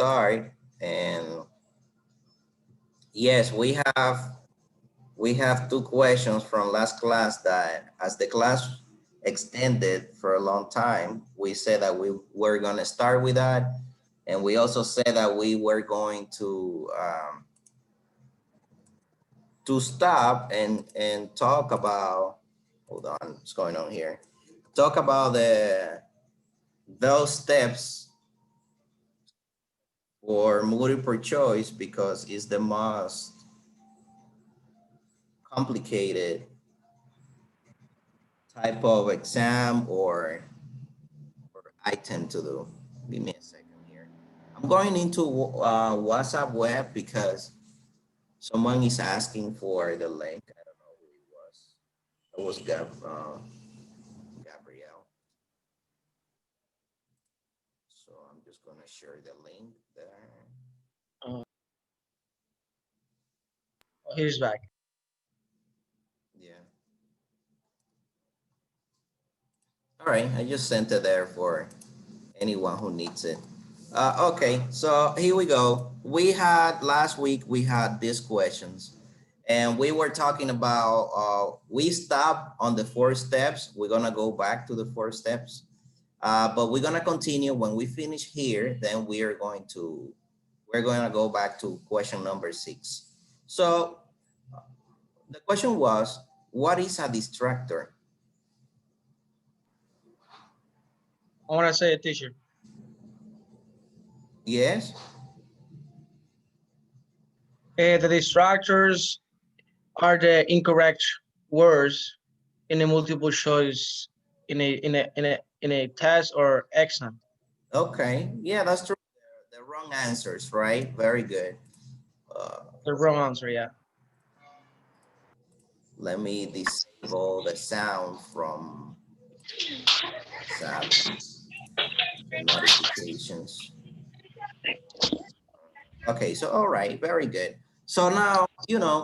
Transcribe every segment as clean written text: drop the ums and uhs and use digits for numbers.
start. And yes, we have two questions from last class that as the class extended for a long time, we said that we were going to start with that. And we also said that we were going to stop and talk about, hold on, what's going on here? Talk about those steps for multiple choice because it's the most complicated type of exam or item to do. Give me a second here. I'm going into WhatsApp web because someone is asking for the link. I don't know who it was. It was Gabrielle. So I'm just gonna share the link there. He's back. Yeah. All right, I just sent it there for anyone who needs it. Okay, so here we go. We had last week, we had these questions and we were talking about, we stopped on the 4 steps. We're gonna go back to the 4 steps, but we're gonna continue when we finish here, then we're gonna go back to question number 6. So the question was, what is a distractor? I want to say a teacher. Yes. The distractors are the incorrect words in a multiple choice in a test or exam. Okay. Yeah, that's true. The wrong answers, right? Very good. The wrong answer, yeah. Let me disable the sound from the notifications. Okay, so all right, very good. So now,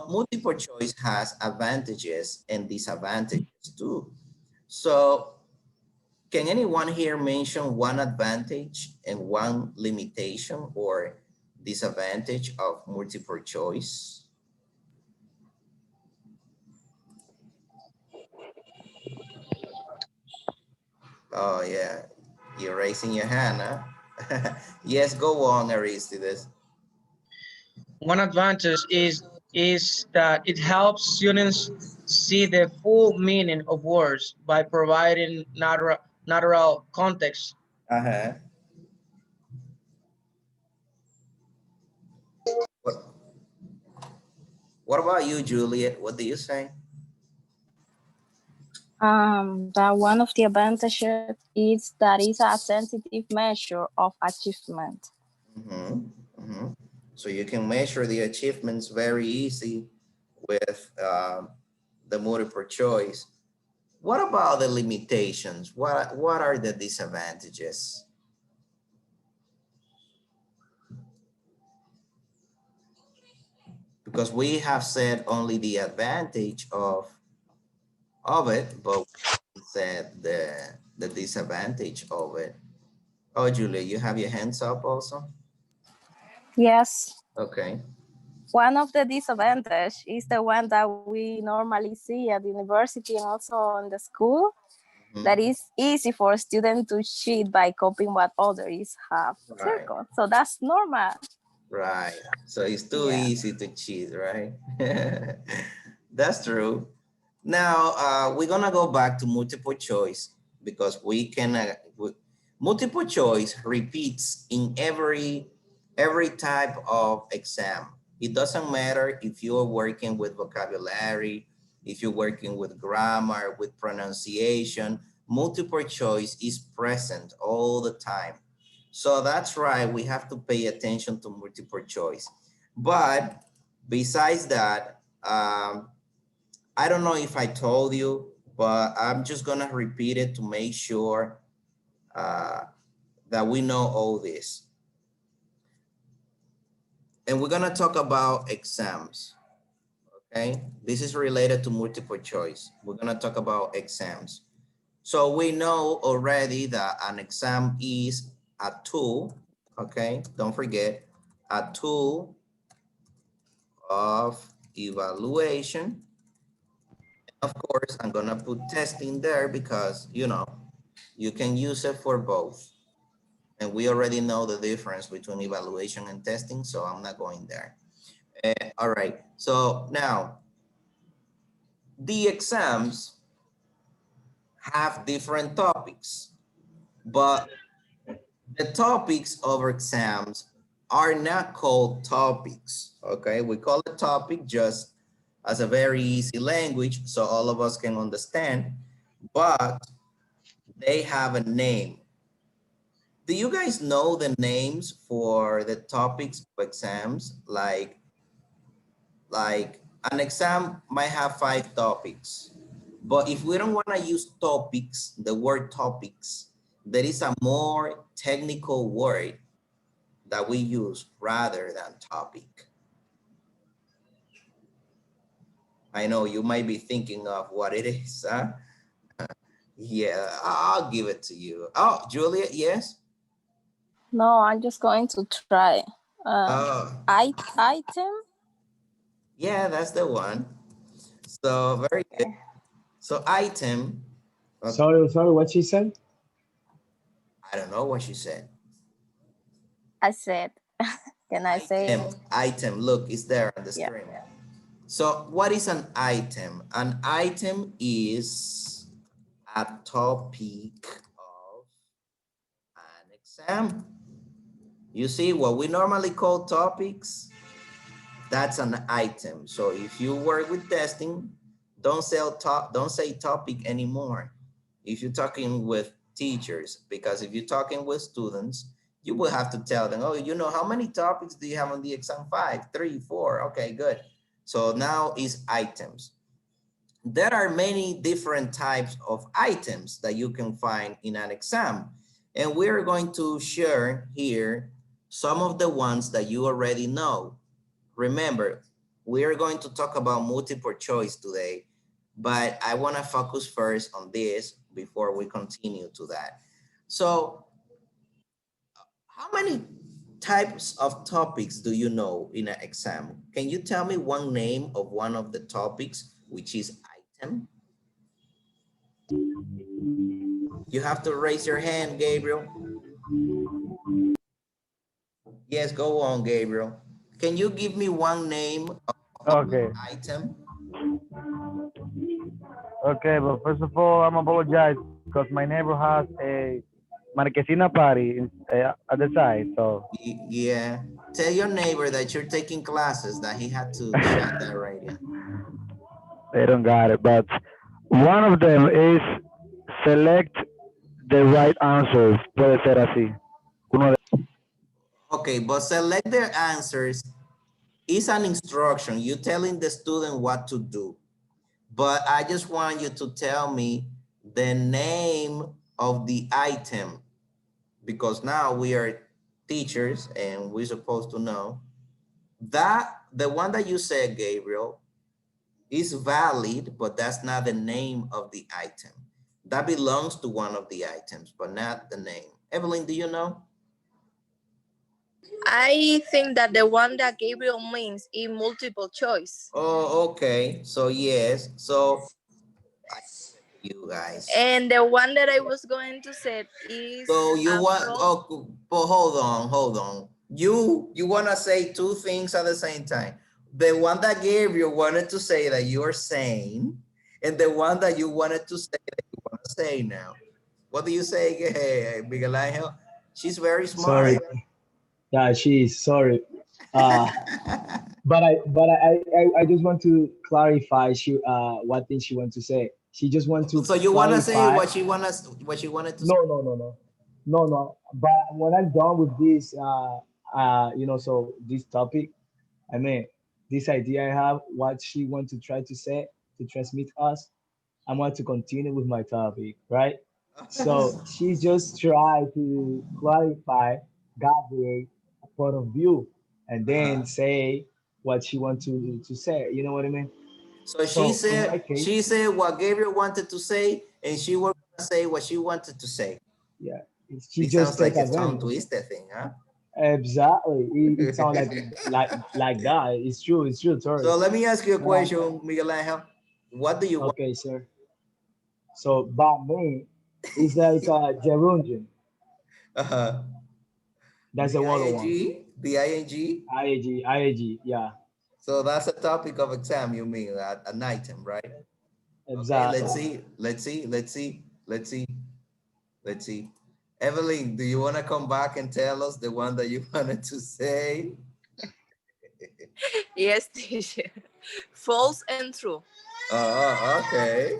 multiple choice has advantages and disadvantages too. So can anyone here mention one advantage and one limitation or disadvantage of multiple choice? Oh yeah, you're raising your hand, huh? Yes, go on, Aristides. One advantage is that it helps students see the full meaning of words by providing natural context. Uh-huh. What, what about you, Juliet? What do you say? That one of the advantages is that it's a sensitive measure of achievement. Mm-hmm. Mm-hmm. So you can measure the achievements very easy with the multiple choice. What about the limitations? What are the disadvantages? Because we have said only the advantage of it, but we said the disadvantage of it. Oh, Julia, you have your hands up also? Yes. Okay. One of the disadvantages is the one that we normally see at the university and also in the school. Mm-hmm. That is easy for a student to cheat by copying what others have Right. circled. So that's normal. Right. So it's too easy to cheat, right? That's true. Now, we're gonna go back to multiple choice because we can, multiple choice repeats in every type of exam. It doesn't matter if you're working with vocabulary, if you're working with grammar, with pronunciation, multiple choice is present all the time. So that's right, we have to pay attention to multiple choice. But besides that, I don't know if I told you, but I'm just gonna repeat it to make sure that we know all this. And we're gonna talk about exams, okay? This is related to multiple choice. We're gonna talk about exams. So we know already that an exam is a tool okay? Don't forget, a tool of evaluation. Of course, I'm gonna put testing there because, you know, you can use it for both. And we already know the difference between evaluation and testing, so I'm not going there. All right, so now, the exams have different topics, but the topics of exams are not called topics, okay? We call it topic just as a very easy language so all of us can understand, but they have a name. Do you guys know the names for the topics of exams? Like an exam might have 5 topics, but if we don't want to use topics, the word topics, there is a more technical word that we use rather than topic. I know you might be thinking of what it is, huh? Yeah, I'll give it to you. Oh, Julia, yes? No, I'm just going to try. Item. Yeah, that's the one. So very good. So item, okay, Sorry, what she said? I don't know what she said. I said, can I say Item, it? item, look, it's there on the Yeah. screen. So what is an item? An item is a topic of an exam. You see what we normally call topics, that's an item. So if you work with testing, don't say topic anymore. If you're talking with teachers, because if you're talking with students, you will have to tell them, oh, you know, how many topics do you have on the exam? 5, 3, 4. Okay, good. So now is items. There are many different types of items that you can find in an exam. And we're going to share here some of the ones that you already know. Remember, we are going to talk about multiple choice today, but I want to focus first on this before we continue to that. So how many types of topics do you know in an exam? Can you tell me one name of one of the topics, which is item? You have to raise your hand, Gabriel. Yes, go on, Gabriel. Can you give me one name of Okay. item? Okay, but first of all, I'm apologize because my neighbor has a Marquesina party at the side, so Yeah. Tell your neighbor that you're taking classes, that he had to shut that radio. they don't got it. But one of them is select the right answers. Puede ser así. Uno de Okay, but select their answers is an instruction. You telling the student what to do. But I just want you to tell me the name of the item, because now we are teachers and we're supposed to know that the one that you said, Gabriel, is valid, but that's not the name of the item. That belongs to one of the items, but not the name. Evelyn, do you know? I think that the one that Gabriel means is multiple choice. Oh, okay. So yes. So you guys. And the one that I was going to say is So you want, oh, but hold on. You want to say 2 things at the same time. The one that Gabriel wanted to say that you're saying, and the one that you wanted to say that you want to say now. What do you say, hey, Miguel Angel? She's very smart. Sorry. Yeah, she is sorry. But I just want to clarify what thing she wants to say. She just wants to So you want to say clarify- what she wanted to say? No. But when I'm done with this, so this topic, I mean, this idea I have, what she wants to try to say to transmit us, I want to continue with my topic, right? So she just tried to clarify Gabriel's point of view and then say what she wants to say. You know what I mean? So in my case, she said what Gabriel wanted to say, and she was gonna say what she wanted to say. yeah, she It just sounds like take a tongue advantage. twister thing, huh? Exactly. It sounds like that. It's true. It's true, Tori. So let me ask you a Um, question, Miguel Angel. What do you want? okay, sir. So by me, it's like gerundium. Uh, That's the the other one. ing, the ing. IAG. Yeah, So that's a topic of exam. You mean an item, right? Okay, let's exactly. see. Let's see. Let's see. Let's see. Let's see. Evelyn, do you want to come back and tell us the one that you wanted to say? Yes, teacher. False and true. Okay.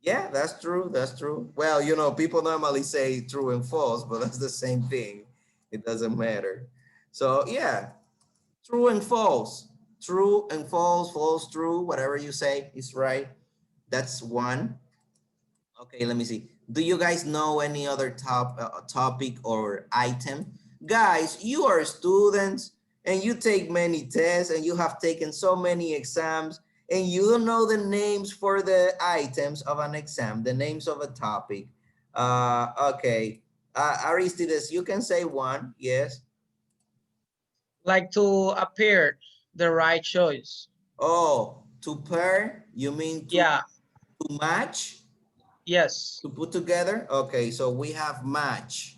Yeah, that's true. That's true. Well, you know, people normally say true and false, but that's the same thing. It doesn't matter. So yeah, true and false. True and false, false, true, whatever you say is right. That's one. Okay, let me see. Do you guys know any other topic or item? Guys, you are students and you take many tests and you have taken so many exams and you don't know the names for the items of an exam, the names of a topic. Okay. Aristides, you can say one, yes. Like to appear the right choice. Oh, to pair, you mean Yeah, to match, yes. to put together? Okay, so we have match,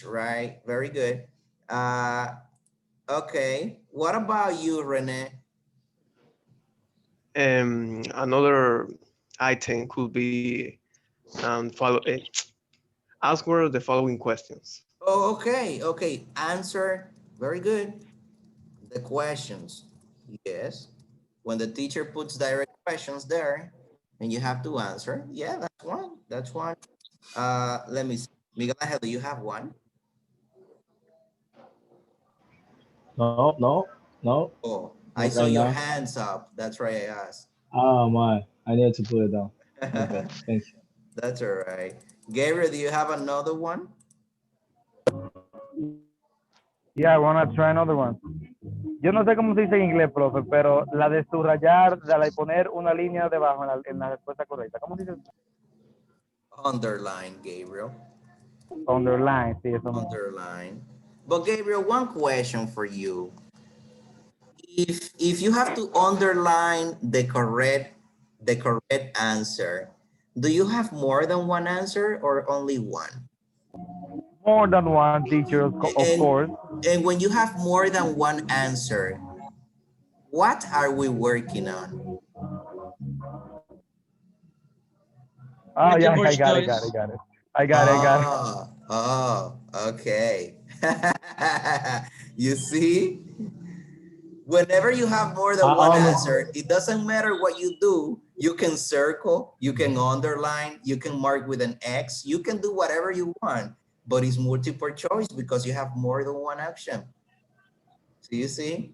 right? Very good. Okay, what about you, Rene? Another item could be answer the following questions. Oh, okay, answer, very good. The questions, yes. When the teacher puts direct questions there and you have to answer, yeah, that's one. Let me see. Miguel Angel, do you have one? No, Oh, I not saw right your now. hands up. That's right, I asked. Oh my, I need to put it down. Okay, thank you. That's all right. Gabriel, do you have another one? Yeah, I wanna try another one. Yo no sé cómo se dice en inglés, profe, pero la de subrayar, de la de poner una línea debajo en la respuesta correcta. ¿Cómo se dice? Underline, Gabriel. Underline, sí, eso mismo. Underline. But Gabriel, one question for you. If you have to underline the correct answer, do you have more than one answer or only one? More than one teacher, of And course. and when you have more than one answer, what are we working on? Oh, yeah, Multiple I got it. choice. I got it. Okay. You see, whenever you have more than I one almost answer, it doesn't matter what you do. You can circle, you can underline, you can mark with an X, you can do whatever you want, but it's multiple choice because you have more than one option. So you see,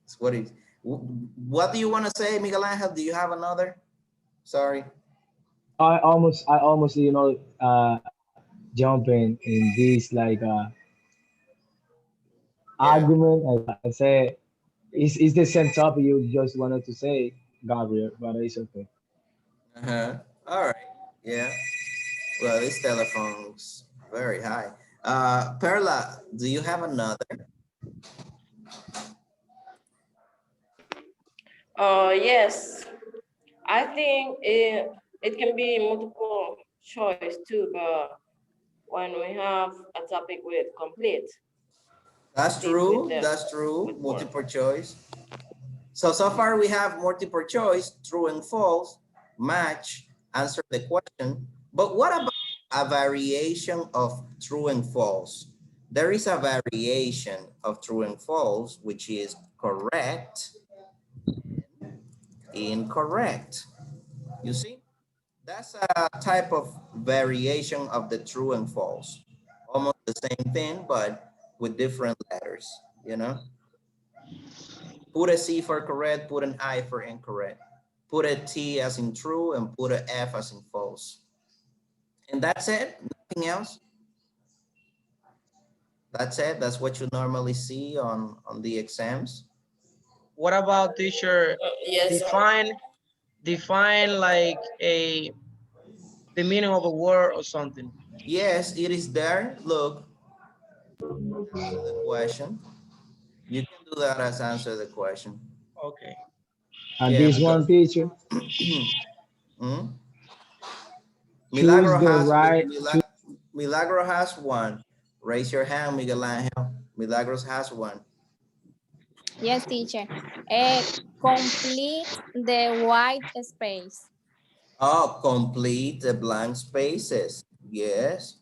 it's what it. What do you want to say, Miguel Angel? Do you have another? Sorry. I almost jumping in this Yeah. argument. I say it's the same topic you just wanted to say, Gabriel, but it's okay. Uh-huh. All right. Yeah. Well, this telephone's very high. Perla, do you have another? Yes, I think it can be multiple choice too, but when we have a topic with complete, That's complete with true. the That's true. with word. Multiple choice. So far we have multiple choice, true and false, match, answer the question. But what about a variation of true and false? There is a variation of true and false, which is correct, incorrect. You see? That's a type of variation of the true and false. Almost the same thing, but with different letters, you know? Put a C for correct, put an I for incorrect. Put a T as in true and put a F as in false. And that's it, nothing else. That's it, that's what you normally see on the exams. What about teacher Yes, define like the meaning of a word or something? Yes, it is there, look. Answer the question. You can do that as answer the question. Okay. And Yeah, this one, because teacher, Hmm? choose Milagro the has right. Milagro has one. Raise your hand, Miguel Angel. Milagros has one. Yes, teacher. Complete the white space. Oh, complete the blank spaces. Yes.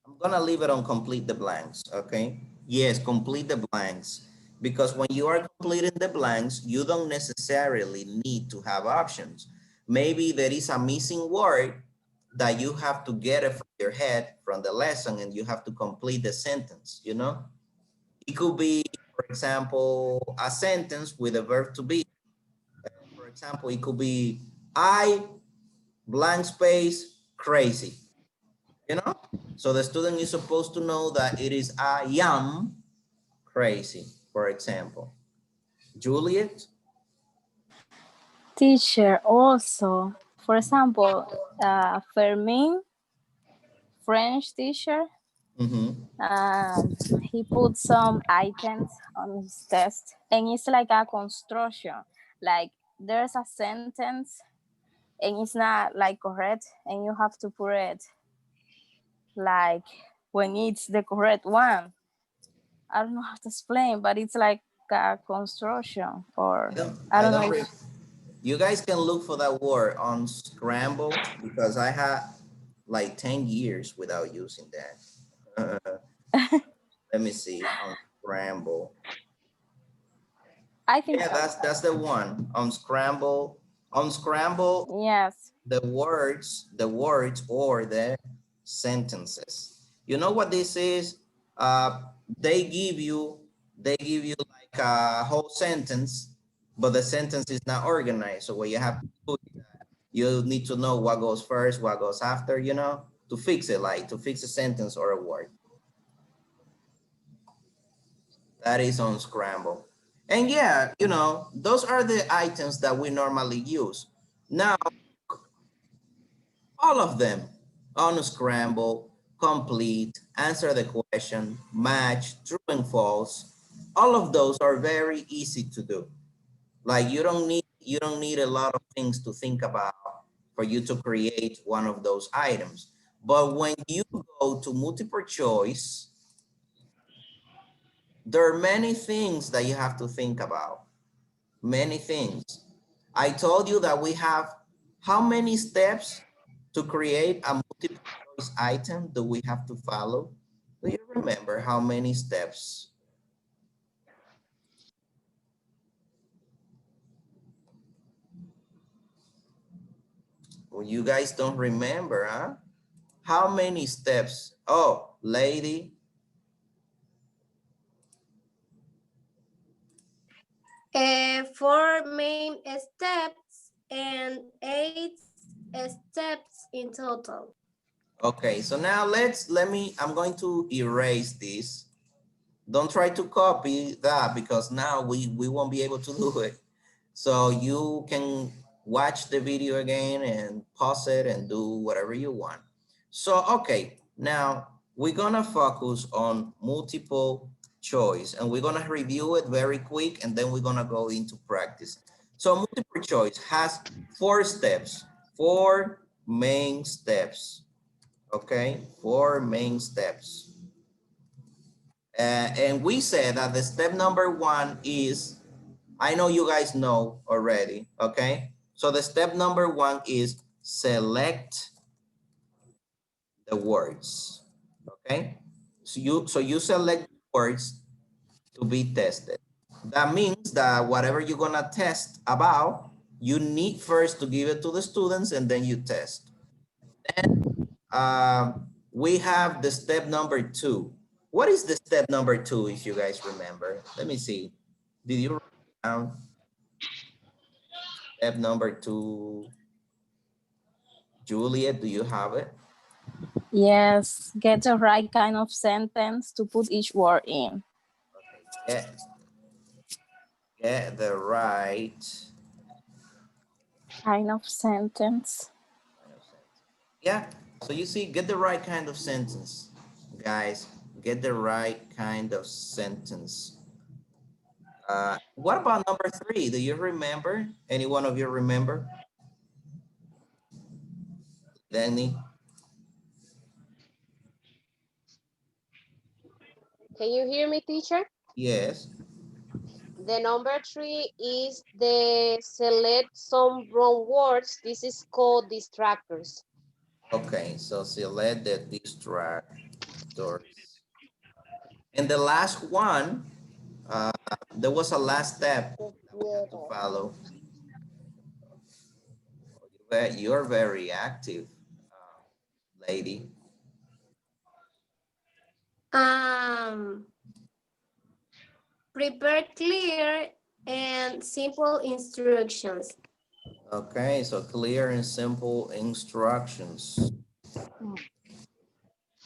I'm gonna leave it on complete the blanks, okay? Yes, complete the blanks. Because when you are completing the blanks, you don't necessarily need to have options. Maybe there is a missing word that you have to get it from your head from the lesson and you have to complete the sentence, you know? It could be, for example, a sentence with a verb to be. For example, it could be, I blank space crazy. You know, so the student is supposed to know that it is I am crazy, for example. Juliet. Teacher also, for example, Fermin, French teacher, Mm-hmm. he put some items on his test, and it's like a construction. Like there's a sentence, and it's not like correct, and you have to put it like when it's the correct one. I don't know how to explain, but it's like a construction, or I I don't know don't, if you guys can look for that word on Scramble because I had like 10 years without using that. Let me see, on Scramble. I think Yeah, so. that's the one, on Scramble. On Scramble, Yes. the words or the sentences. You know what this is? They give you like a whole sentence, but the sentence is not organized. So what you have to do is that you need to know what goes first, what goes after, you know, to fix it, like to fix a sentence or a word. That is on Scramble. And yeah, you know, those are the items that we normally use. Now, all of them on Scramble, complete, answer the question, match, true and false. All of those are very easy to do. Like you don't need a lot of things to think about for you to create one of those items. But when you go to multiple choice, there are many things that you have to think about. Many things. I told you that we have how many steps to create a multiple choice item do we have to follow? Do you remember how many steps? Well, you guys don't remember, huh? How many steps? Oh, lady. 4 main steps and 8 steps in total. Okay, so now I'm going to erase this. Don't try to copy that because now we won't be able to do it. So you can watch the video again and pause it and do whatever you want. So, okay, now we're gonna focus on multiple choice and we're gonna review it very quick and then we're gonna go into practice. So multiple choice has 4 steps, 4 main steps, okay? 4 main steps. And we said that the step number 1 is, I know you guys know already, okay? So the step number 1 is select the words, okay? So you select words to be tested. That means that whatever you're gonna test about, you need first to give it to the students and then you test. Then we have the step number 2. What is the step number 2 if you guys remember? Let me see. Did you write it down? Step number 2. Juliet, do you have it? Yes, get the right kind of sentence to put each word in. Okay, get the right Kind of sentence. Yeah, so you see, get the right kind of sentence, guys. Get the right kind of sentence. What about number 3? Do you remember? Any one of you remember? Danny? Can you hear me, teacher? Yes. The number 3 is the select some wrong words. This is called distractors. Okay, so select the distractors. And the last one, there was a last step that we have to follow. You're very active, lady. Prepare clear and simple instructions. Okay, so clear and simple instructions.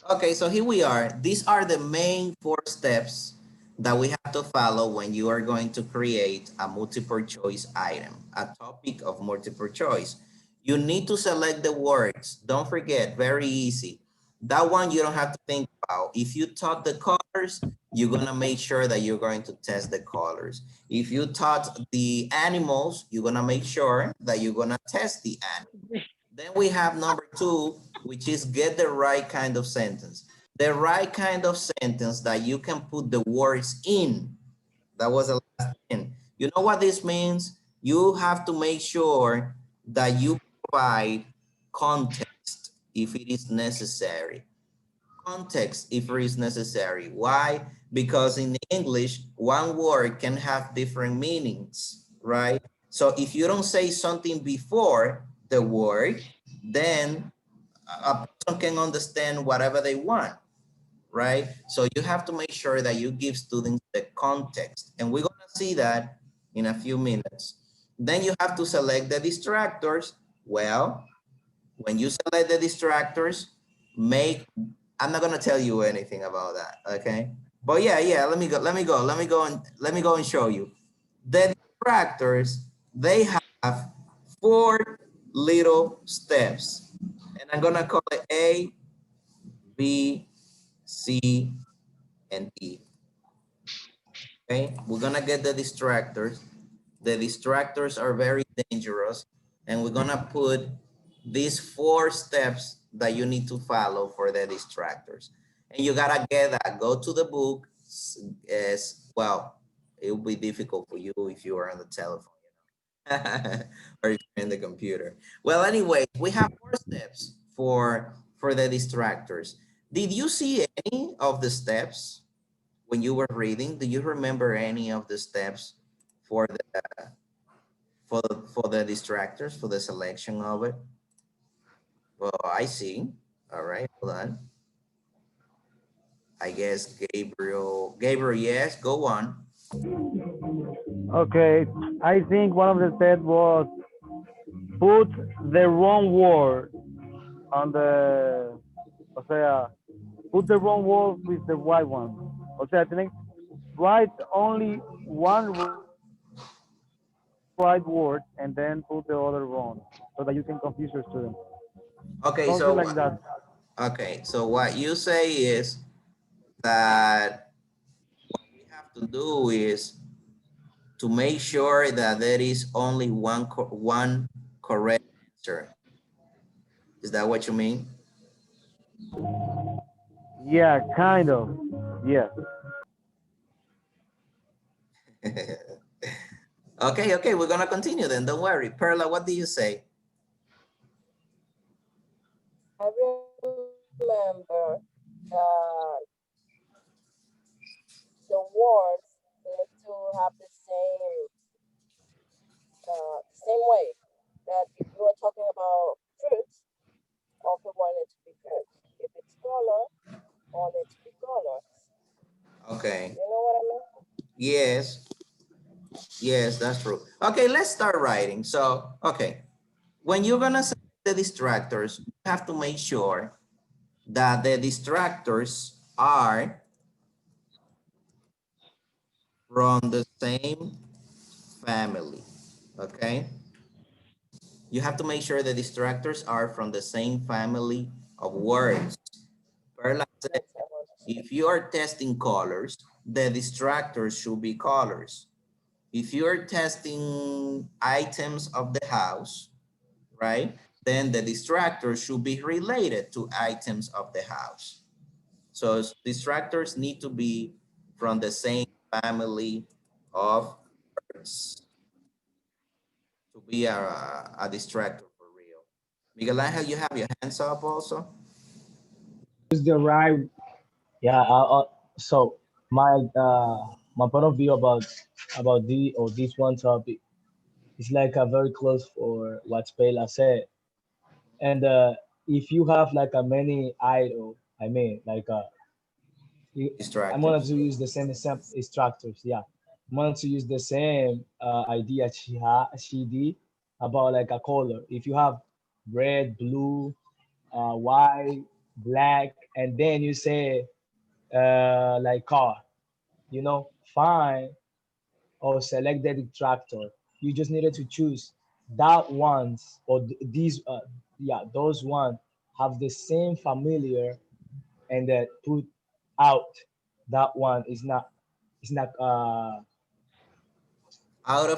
Okay, so here we are. These are the main 4 steps that we have to follow when you are going to create a multiple choice item, a topic of multiple choice. You need to select the words. Don't forget, very easy. That one you don't have to think about. If you taught the colors, you're gonna make sure that you're going to test the colors. If you taught the animals, you're gonna make sure that you're gonna test the animals. Then we have number 2, which is get the right kind of sentence. The right kind of sentence that you can put the words in. That was the last thing. You know what this means? You have to make sure that you provide context if it is necessary. Context if it is necessary. Why? Because in English, one word can have different meanings, right? So if you don't say something before the word, then a person can understand whatever they want, right? So you have to make sure that you give students the context. And we're gonna see that in a few minutes. Then you have to select the distractors. Well, when you select the distractors, I'm not gonna tell you anything about that, okay? But yeah, let me go and show you. The distractors, they have 4 little steps. And I'm gonna call it A, B, C, and E. Okay, we're gonna get the distractors. The distractors are very dangerous, and we're gonna put these 4 steps that you need to follow for the distractors. And you gotta get that. Go to the book. As well, it will be difficult for you if you are on the telephone, you know, or if you're in the computer. Well, anyway, we have 4 steps for the distractors. Did you see any of the steps when you were reading? Do you remember any of the steps for the for the distractors, for the selection of it? Well, I see. All right, hold on. I guess Gabriel, yes, go on. Okay, I think one of the steps was put the wrong word on the, o sea, put the wrong word with the right one. O sea, tienen, write only one right word and then put the other wrong so that you can confuse your students. Okay, Something so like that. okay, so what you say is that what we have to do is to make sure that there is only one correct answer. Is that what you mean? Yeah, kind of. Yeah. Okay, we're gonna continue then. Don't worry. Perla, what do you say? I remember that the words need to have the same way. That if you are talking about fruits, also want it to be fruits. If it's color, want it to be colors. Okay. You know what I mean? Yes. Yes, that's true. Okay, let's start writing. So, okay. When you're gonna select the distractors, you have to make sure that the distractors are from the same family, okay? You have to make sure the distractors are from the same family of words. Perla said, if you are testing colors, the distractors should be colors. If you're testing items of the house, right, then the distractors should be related to items of the house. So distractors need to be from the same family of words to be a distractor for real. Miguel Angel, you have your hands up also? Use the right. Yeah. So my point of view about this one topic is like a very close for what Pela said. And if you have like a many idol, I mean like I'm going Distractors. to use the same instructors. Yeah, I'm going to use the same idea she did about like a color. If you have red, blue, white, black, and then you say like car, you know, find or select the detractor. You just needed to choose that ones or these yeah, those one have the same familiar, and that put out that one Out of is not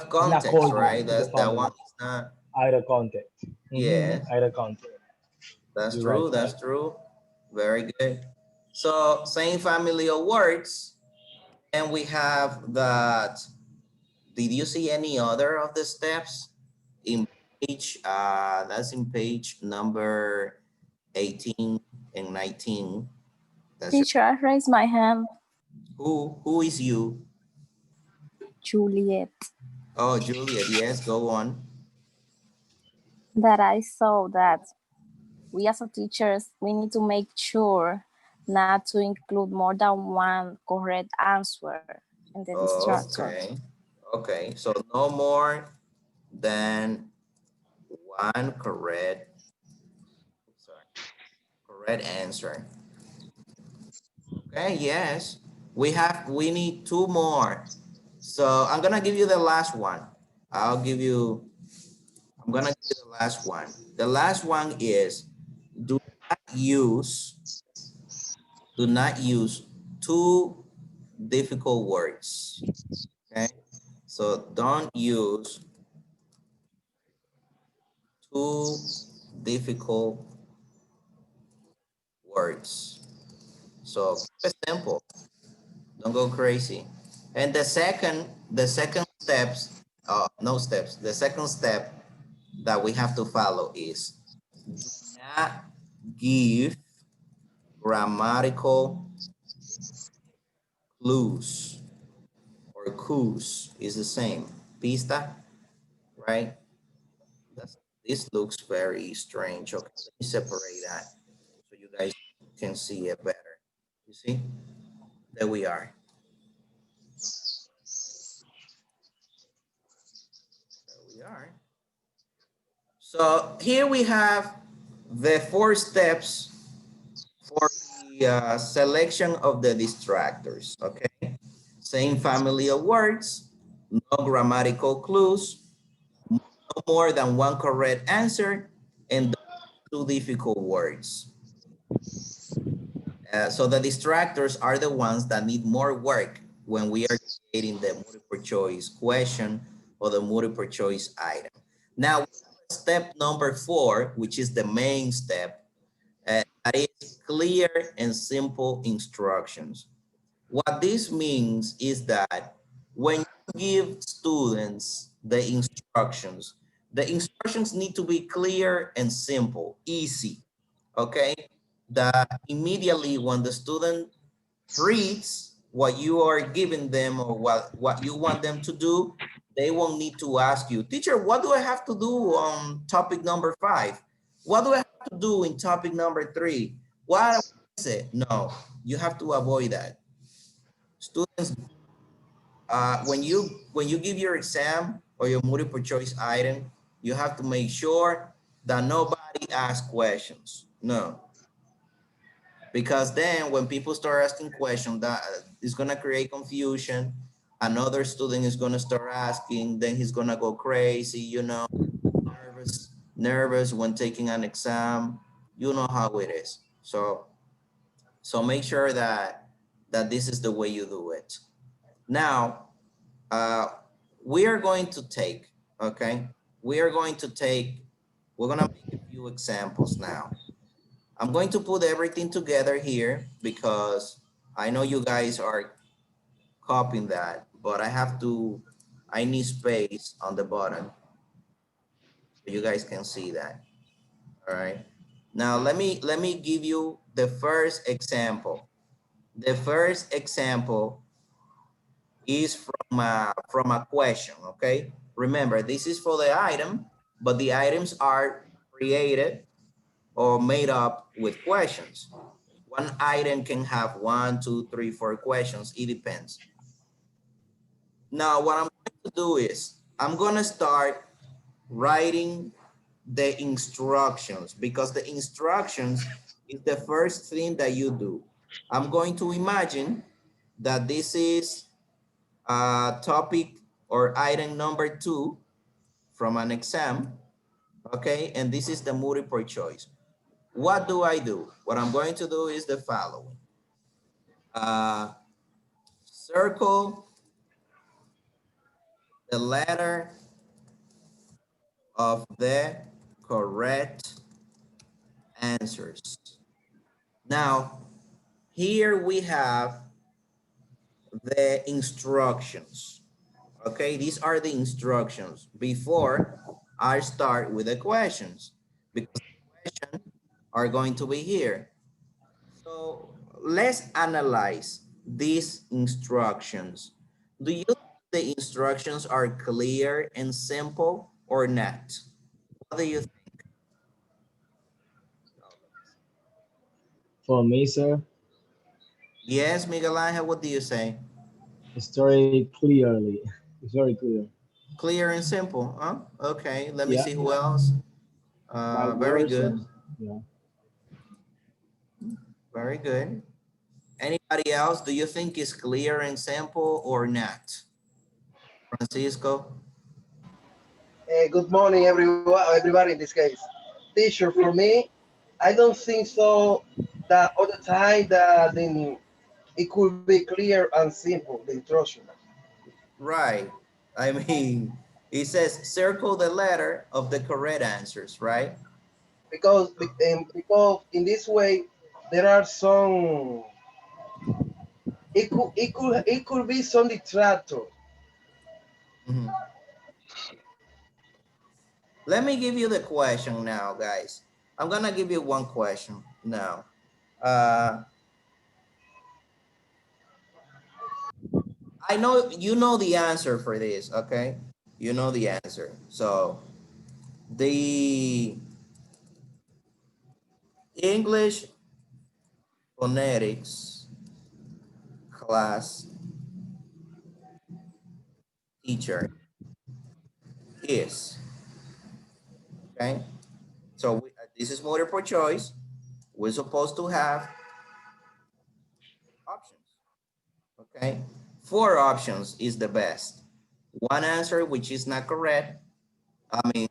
context, right? cordial to the That one family. is not, Out of context. yeah, Out of context. that's You're right true, for that's that. true. Very good. So same family of words, and we have that. Did you see any other of the steps in page, that's in page number 18 and 19. That's your, Teacher, I raise my hand. who is you? Juliet. Oh, Juliet, yes, go on. That I saw that we as a teachers, we need to make sure not to include more than one correct answer in the distractor. Okay, okay, so no more than one correct answer. Okay, yes, we need two more. So I'm gonna give you the last one. I'm gonna give you the last one. The last one is do not use too difficult words. Okay, so don't use too difficult words. So keep it simple. Don't go crazy. And the second steps, no steps. The second step that we have to follow is do not give grammatical clues, or clues is the same. Pista, right? That's, this looks very strange. Okay, let me separate that so you guys can see it better. You see? There we are. There we are. So here we have the 4 steps for the selection of the distractors, okay? Same family of words, no grammatical clues, no more than one correct answer, and too difficult words. So the distractors are the ones that need more work when we are creating the multiple choice question or the multiple choice item. Now, step number 4, which is the main step, that is clear and simple instructions. What this means is that when you give students the instructions need to be clear and simple, easy, okay? That immediately when the student reads what you are giving them or what you want them to do, they won't need to ask you, teacher, what do I have to do on topic number 5? What do I have to do in topic number 3? What is it? No, you have to avoid that. Students, when you give your exam or your multiple choice item, you have to make sure that nobody asks questions. No, because then when people start asking questions, that is going to create confusion. Another student is going to start asking, then he's going to go crazy, you know, nervous. nervous when taking an exam. You know how it is. So make sure that this is the way you do it. Now, we are going to take, okay? We're gonna make a few examples now. I'm going to put everything together here because I know you guys are copying that, but I need space on the bottom so you guys can see that. All right. Now let me give you the first example. The first example is from a question, okay? Remember, this is for the item, but the items are created or made up with questions. One item can have 1, 2, 3, 4 questions. It depends. Now, what I'm going to do is I'm going to start writing the instructions because the instructions is the first thing that you do. I'm going to imagine that this is topic or item number 2 from an exam, okay? And this is the multiple choice. What do I do? What I'm going to do is the following. Circle the letter of the correct answers. Now, here we have the instructions. Okay, these are the instructions before I start with the questions because the questions are going to be here. So let's analyze these instructions. Do you think the instructions are clear and simple or not? What do you think? For me, sir, Yes, Miguel Angel, what do you say? story clearly. It's very clear. Clear and simple, huh? Okay, let me Yeah, see who else. by Very words. good, Yeah. very good. Anybody else, do you think it's clear and simple or not? Francisco? Good morning, everybody in this case. Teacher, for me, I don't think so that all the time that it could be clear and simple, the instruction. Right. I mean, it says circle the letter of the correct answers, right? Because in this way, there are some, it could be some detractor. Mhm. Let me give you the question now, guys. I'm gonna give you one question now. I know you know the answer for this, okay? You know the answer. So the English phonetics class teacher is, okay? So this is multiple choice. We're supposed to have options, okay? 4 options is the best. 1 answer which is not correct. I mean,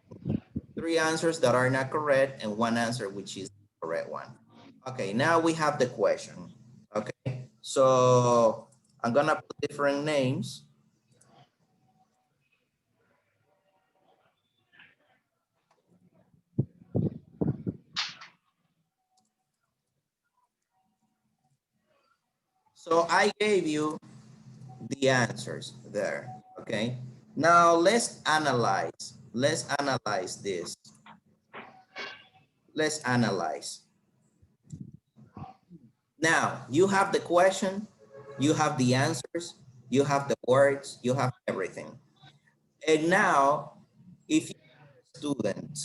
3 answers that are not correct and 1 answer which is the correct one. Okay, now we have the question. Okay, so I'm gonna put different names. So I gave you the answers there, okay? Now let's analyze this. Let's analyze. Now, you have the question, you have the answers, you have the words, you have everything. And now, if you're a student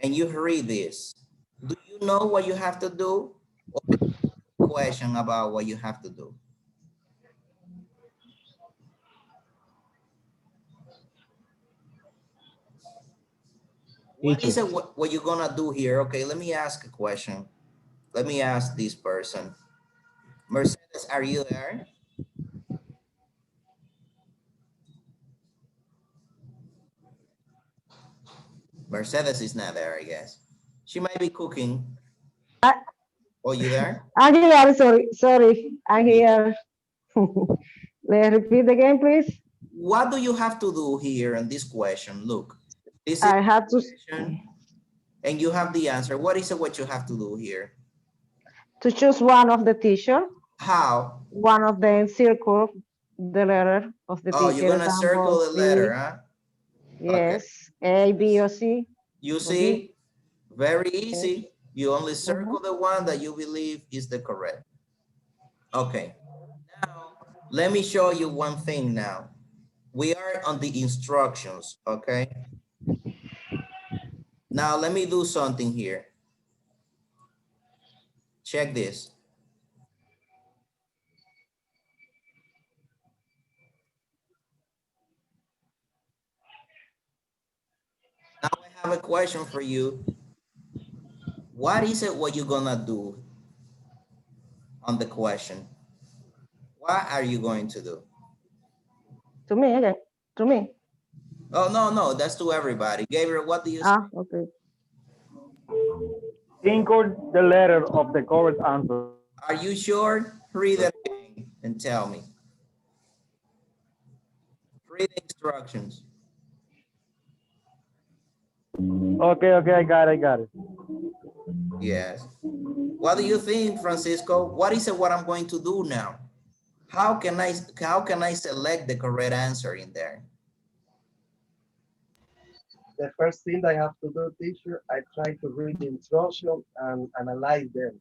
and you read this, do you know what you have to do? Or do you have a question about what you have to do? What is it, what you're gonna do here? Okay, let me ask a question. Let me ask this person. Mercedes, are you there? Mercedes is not there, I guess. She might be cooking. I- Oh, you there? I'm here, sorry, I'm here. Let's repeat again, please. What do you have to do here in this question? Look, this is I have to question, and you have the answer. What is it what you have to do here? choose one of the teacher. How? One of them circle the letter of the Oh, teacher. you're gonna circle the example, letter, C. huh? Yes, A, B, or C. You or D. see, very easy. You only Mm-hmm. circle the one that you believe is the correct. Okay, now let me show you one thing now. We are on the instructions, okay? Now let me do something here. Check this. Now I have a question for you. What is it what you're gonna do on the question? What are you going to do? To me, again. To me. Oh, no, that's to everybody. Gabriel, what do you say? Ah, okay. Include the letter of the correct answer. Are you sure? Read it again and tell me. Read the instructions. Okay, I got it. Yes. What do you think, Francisco? What is it what I'm going to do now? How can I select the correct answer in there? The first thing I have to do, teacher, I try to read the instruction and analyze them.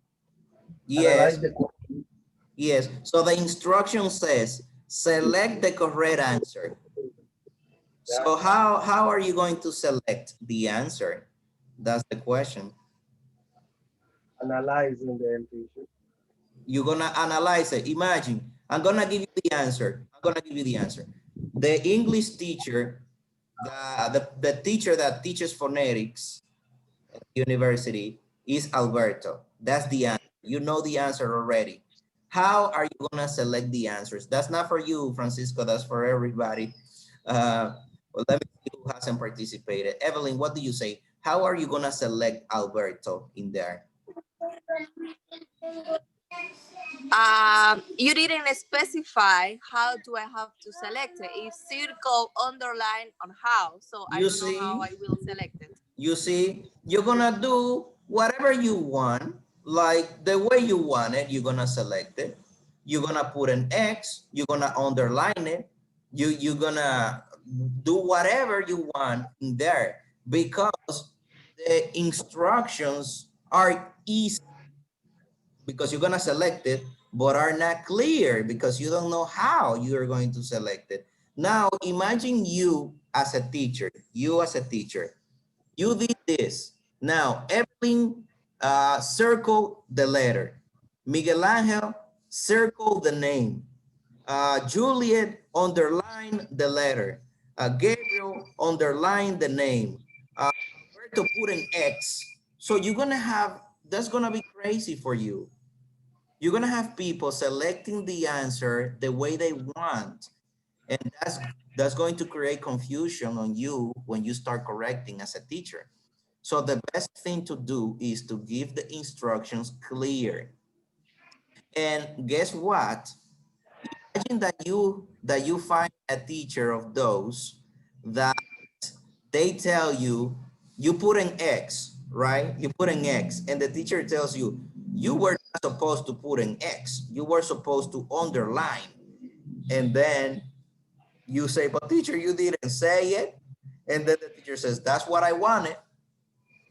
Yes. Analyze the question. Yes. So the instruction says, select the correct answer. So how are you going to select the answer? That's the question. Analyzing them, teacher. You're gonna analyze it. Imagine, I'm gonna give you the answer. The English teacher, the teacher that teaches phonetics at the university is Alberto. That's the answer. You know the answer already. How are you gonna select the answers? That's not for you, Francisco, that's for everybody. Well, let me see who hasn't participated. Evelyn, what do you say? How are you gonna select Alberto in there? You didn't specify how do I have to select it. It's circle, underline, on how. So I don't know how I will select it. You see, you're gonna do whatever you want, like the way you want it, you're gonna select it. You're gonna put an X, you're gonna underline it, you're gonna do whatever you want in there because the instructions are easy because you're gonna select it, but are not clear because you don't know how you are going to select it. Now, imagine you as a teacher, you did this. Now, Evelyn, circle the letter. Miguel Angel, circle the name. Juliet, underline the letter. Gabriel, underline the name. Alberto, put an X. So you're gonna have, that's gonna be crazy for you. You're gonna have people selecting the answer the way they want. And that's going to create confusion on you when you start correcting as a teacher. So the best thing to do is to give the instructions clear. And guess what? Imagine that you find a teacher of those that they tell you, you put an X, right? You put an X and the teacher tells you, you were not supposed to put an X. You were supposed to underline. And then you say, but teacher, you didn't say it. And then the teacher says, that's what I wanted.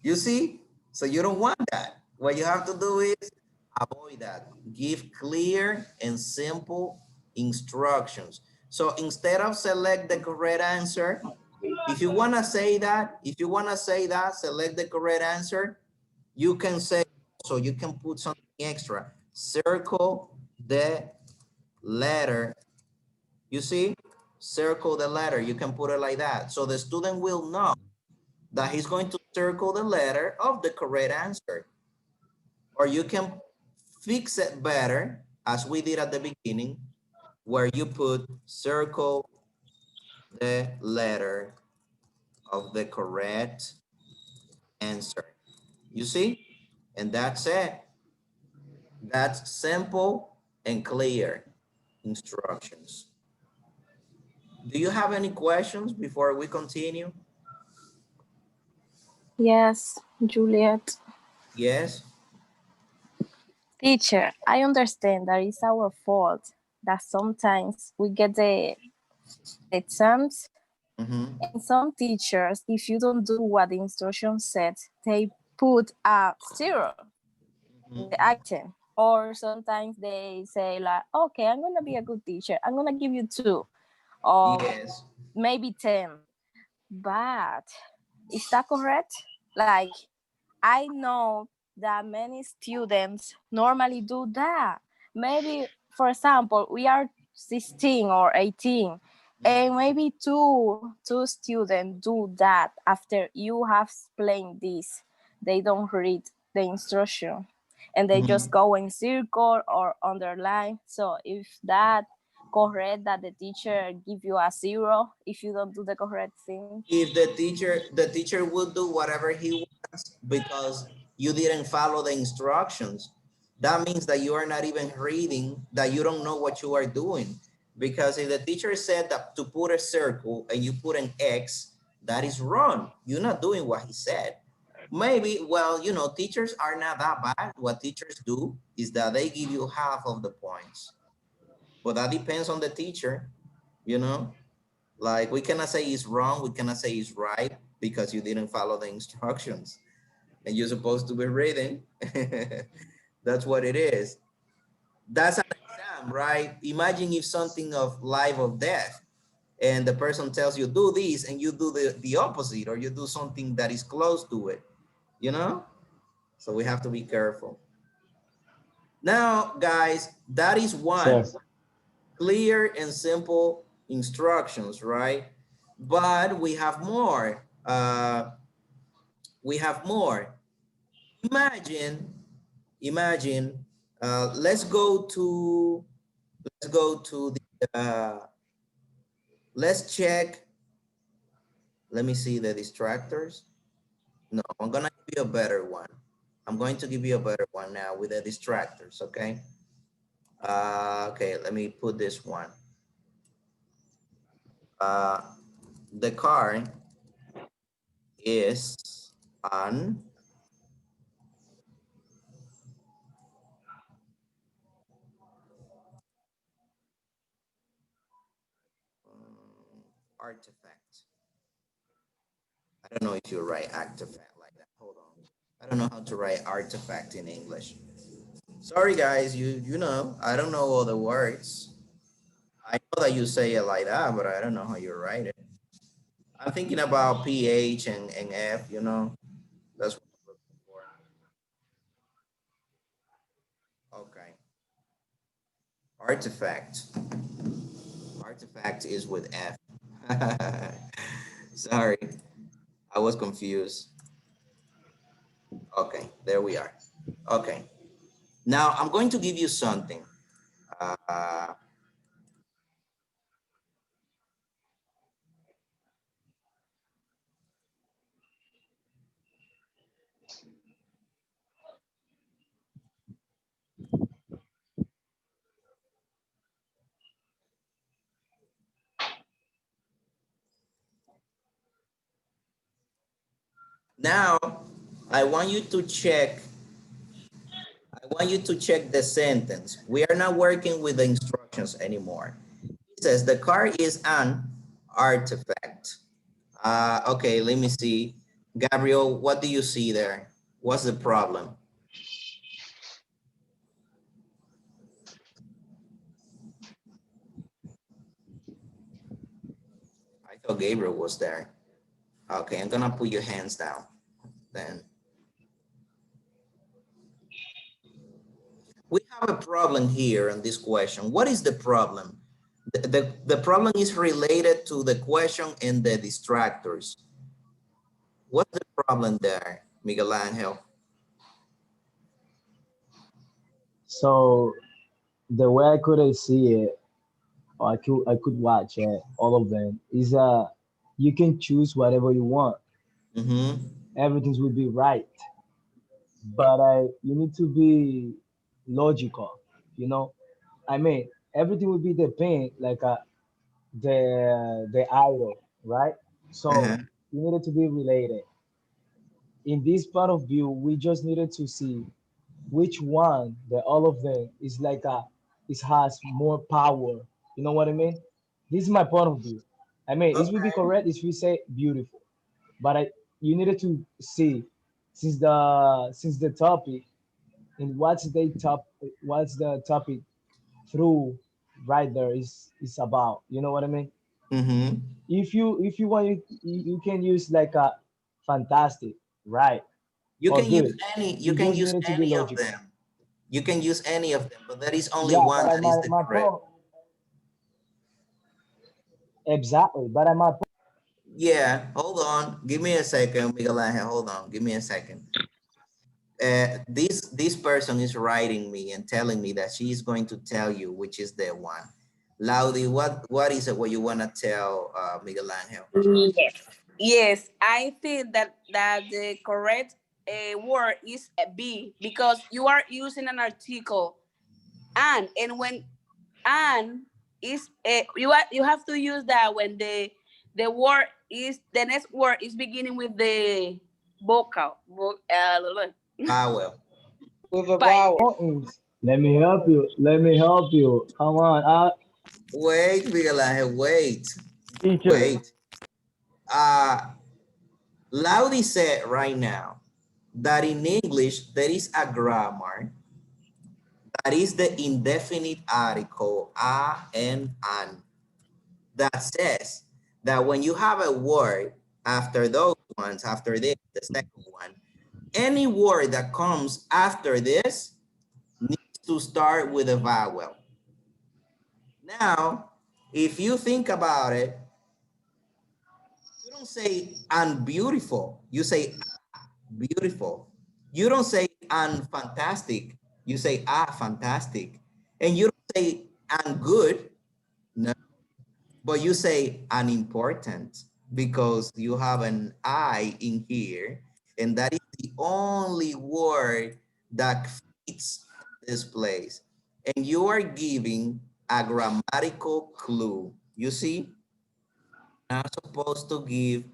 You see? So you don't want that. What you have to do is avoid that. Give clear and simple instructions. So instead of select the correct answer, if you want to say that, select the correct answer, you can say, so you can put something extra. Circle the letter. You see? Circle the letter. You can put it like that. So the student will know that he's going to circle the letter of the correct answer. Or you can fix it better, as we did at the beginning, where you put circle the letter of the correct answer. You see? And that's it. That's simple and clear instructions. Do you have any questions before we continue? Yes, Juliet. Yes. Teacher, I understand that it's our fault that sometimes we get the exams. And some teachers, if you don't do what the instruction said, they put a 0 in the item. Or sometimes they say like, okay, I'm gonna be a good teacher. I'm gonna give you 2 or maybe 10. But is that correct? Like, I know that many students normally do that. Maybe, for example, we are 16 or 18, and maybe two students do that after you have explained this. They don't read the instruction, and they just go in circle or underline. So if that correct, that the teacher give you a 0 if you don't do the correct thing. If the teacher will do whatever he wants because you didn't follow the instructions, that means that you are not even reading, that you don't know what you are doing. Because if the teacher said that to put a circle and you put an X, that is wrong. You're not doing what he said. Maybe, well, you know, teachers are not that bad. What teachers do is that they give you half of the points. But that depends on the teacher, you know? Like, we cannot say it's wrong, we cannot say it's right because you didn't follow the instructions and you're supposed to be reading. That's what it is. That's an exam, right? Imagine if something of life or death and the person tells you do this and you do the opposite, or you do something that is close to it, you know? So we have to be careful. Now, guys, that is one. Clear and simple instructions, right? But we have more. We have more. Imagine, let's go to the, let's check. Let me see the distractors. No, I'm gonna give you a better one. I'm going to give you a better one now with the distractors, okay? Okay, let me put this one. The car is on artifact. I don't know if you write artifact like that. Hold on. I don't know how to write artifact in English. Sorry, guys. You know, I don't know all the words. I know that you say it like that, but I don't know how you write it. I'm thinking about PH and F, you know. That's what I'm looking for. Okay. Artifact. Artifact is with F. Sorry, I was confused. Okay, there we are. Okay. Now I'm going to give you something. Now, I want you to check the sentence. We are not working with the instructions anymore. It says the car is an artifact. Okay, let me see. Gabriel, what do you see there? What's the problem? I thought Gabriel was there. Okay, I'm gonna put your hands down then. We have a problem here in this question. What is the problem? The problem is related to the question and the distractors. What's the problem there, Miguel Angel? So the way I could see it, or I could watch it, all of them, is you can choose whatever you want. everything will be right. But you need to be logical, you know. I mean, everything will be depend like the idol, right? So Uh-huh. you needed to be related. In this part of view, we just needed to see which one, the all of them, is like it has more power. You know what I mean? This is my point of view. I mean, it will be Okay. correct if we say beautiful, but you needed to see since the topic and what's the topic through right there is about. You know what I mean? Mm-hmm. If you want, you can use like a fantastic, right, You or can use good. any, you You can just use needed to be any of logical. them. You can use any of them, but there is only Yeah, one but that is the my correct. point exactly. But my point. Yeah, hold on. Give me a second, Miguel Angel. Hold on. Give me a second. This person is writing me and telling me that she is going to tell you which is the one. Laudi, what is it? What you want to tell Miguel Angel? Yes. Yes, I think that the correct word is a be because you are using an article and when and is you have to use that when the word is the next word is beginning with the vocal Vowel. with a by vowel. Let me help you. Let me help you. Come on. Wait, Miguel Angel, wait. Teacher. Wait. Laudi said right now that in English there is a grammar that is the indefinite article a and an that says that when you have a word after those ones, after this, the second one, any word that comes after this needs to start with a vowel. Now, if you think about it, you don't say unbeautiful, you say beautiful. You don't say fantastic, you say fantastic. And you don't say good, no, but you say unimportant because you have an I in here, and that is the only word that fits this place. And you are giving a grammatical clue. You see, not supposed to give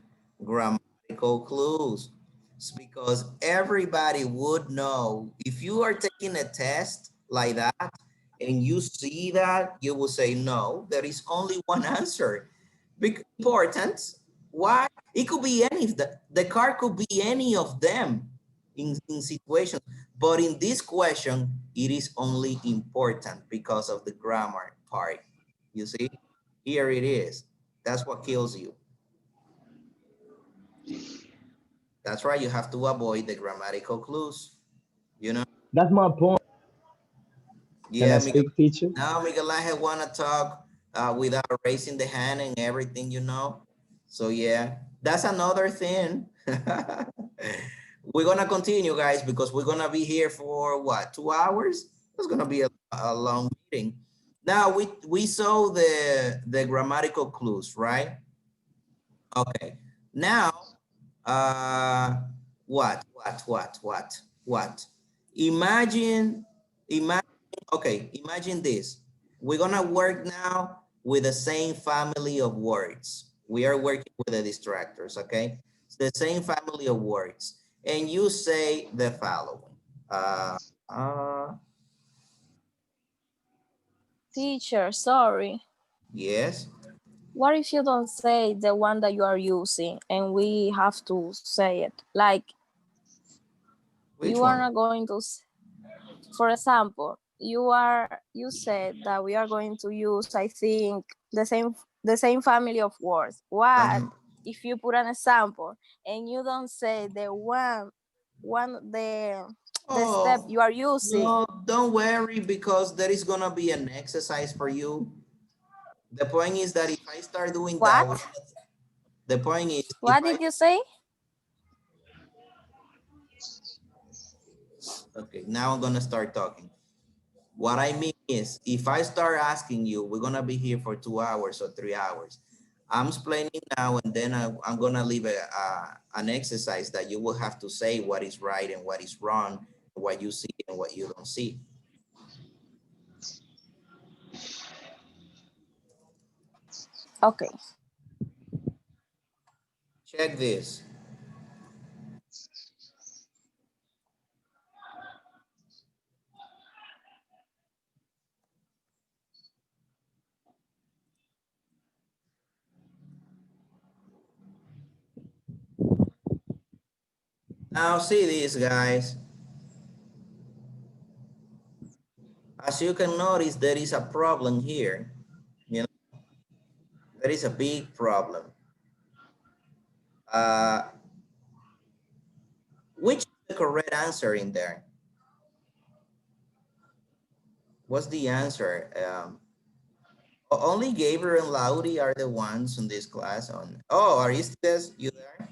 grammatical clues. It's because everybody would know if you are taking a test like that and you see that, you will say, no, there is only one answer. Important. Why? It could be any of the car could be any of them in situations. But in this question, it is only important because of the grammar part. You see, here it is. That's what kills you. That's right. You have to avoid the grammatical clues. You know? That's my point. Can Yeah, I Miguel. speak, teacher? Now Miguel Angel want to talk without raising the hand and everything, you know? So yeah, that's another thing. We're going to continue, guys, because we're going to be here for what, 2 hours? It's going to be a long meeting. Now we saw the grammatical clues, right? Okay. Now, what? Imagine, okay, imagine this. We're gonna work now with the same family of words. We are working with the distractors, okay? It's the same family of words. And you say the following. Uh, uh, Teacher, sorry. yes. What if you don't say the one that you are using and we have to say it? Like Which you are one? not going to, for example, you said that we are going to use, I think, the same family of words. What Uh-huh. if you put an example and you don't say the the step Oh, you are using? no, don't worry because there is gonna be an exercise for you. The point is that if I start doing that, What? the point is if What I, did you say? okay, now I'm gonna start talking. What I mean is if I start asking you, we're gonna be here for 2 hours or 3 hours. I'm explaining now, and then I'm gonna leave an exercise that you will have to say what is right and what is wrong, what you see and what you don't see. Okay. Check this. Now see this, guys. As you can notice, there is a problem here. You know, there is a big problem. Which is the correct answer in there? What's the answer? Only Gabriel and Laudi are the ones in this class on. Oh, Aristides, you there?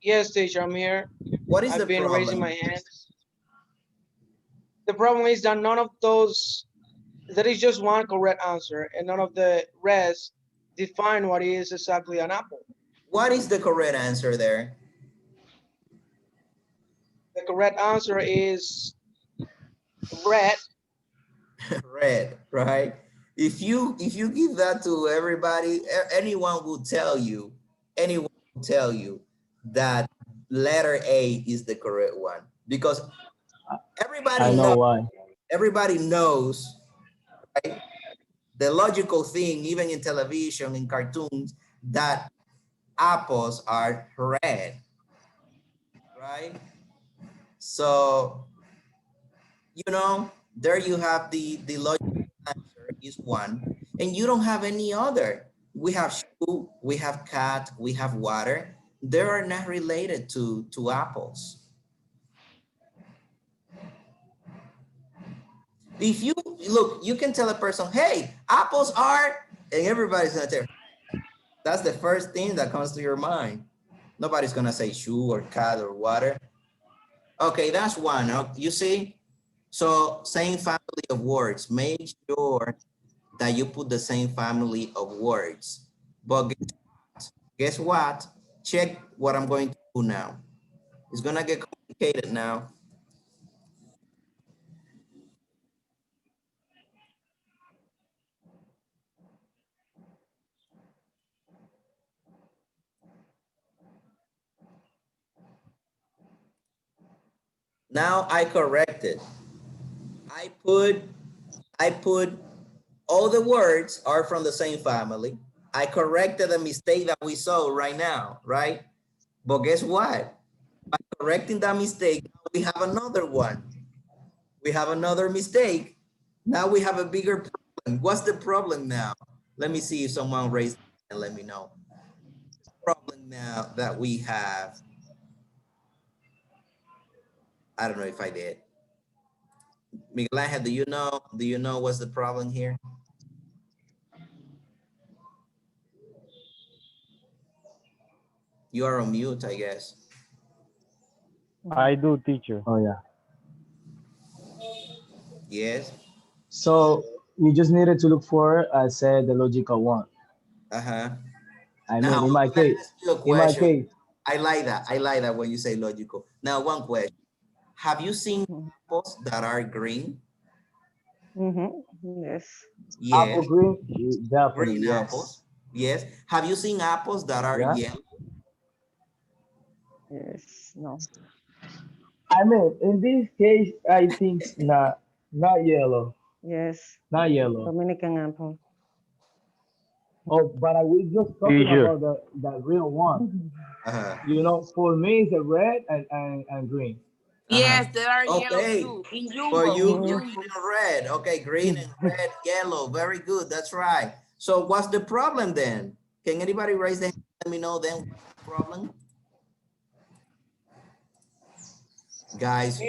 Yes, teacher, I'm here. What is the I've been problem? raising my hand. The problem is that none of those, there is just one correct answer, and none of the rest define what is exactly an apple. What is the correct answer there? The correct answer is red. Red, right? If you give that to everybody, anyone will tell you that letter A is the correct one, because I know why. Everybody knows, right? The logical thing, even in television, in cartoons, that apples are red, right? So, you know, there you have the logical answer is one, and you don't have any other. We have shoe, we have cat, we have water. They are not related to apples. If you look, you can tell a person, hey, apples are, and everybody's gonna tell. That's the first thing that comes to your mind. Nobody's gonna say shoe or cat or water. Okay, that's one. You see? So same family of words. Make sure that you put the same family of words. But guess what? Check what I'm going to do now. It's gonna get complicated now. Now I corrected. I put all the words are from the same family. I corrected the mistake that we saw right now, right? But guess what? By correcting that mistake, we have another one. We have another mistake. Now we have a bigger problem. What's the problem now? Let me see if someone raised and let me know. The problem now that we have, I don't know if I did. Miguel Angel, do you know what's the problem here? You are on mute, I guess. I do, teacher. Oh yeah. Yes. So you just needed to look for, I said, the logical one. Uh-huh. I mean, Now, in my case, I like that. I like that when you say logical. Now, one question. Have you seen apples that are green? Yes. Yes. Apple green, definitely, Green yes. apples. Yes. Have you seen apples that are yellow? Yes. No. I mean, in this case, I think not yellow. Yes. Not yellow. Dominican apple. Oh, but I was just talking about the real one. You know, for me, it's a red and green. Yes, there are Okay. yellow too. In Jumbo. For you, in green Jumbo. and red. Okay, green and red, yellow. Very good. That's right. So what's the problem then? Can anybody raise their hand? Let me know then what's the problem. Guys.